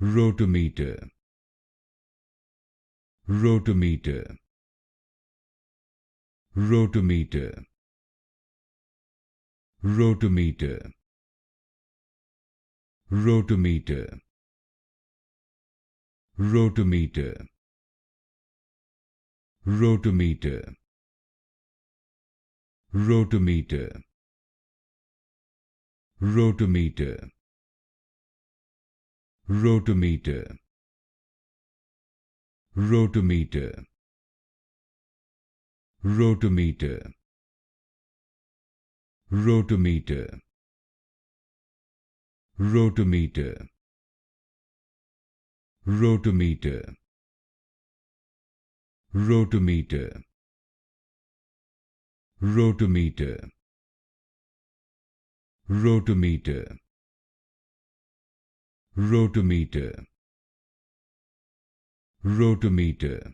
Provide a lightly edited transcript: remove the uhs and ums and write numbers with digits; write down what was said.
Rotometer, rotometer, rotometer, rotometer, rotometer, rotometer, rotometer, rotometer, rotometer, rotometer, rotometer, rotometer, rotometer, rotometer, rotometer, rotometer, rotometer, rotometer, rotometer, rotometer,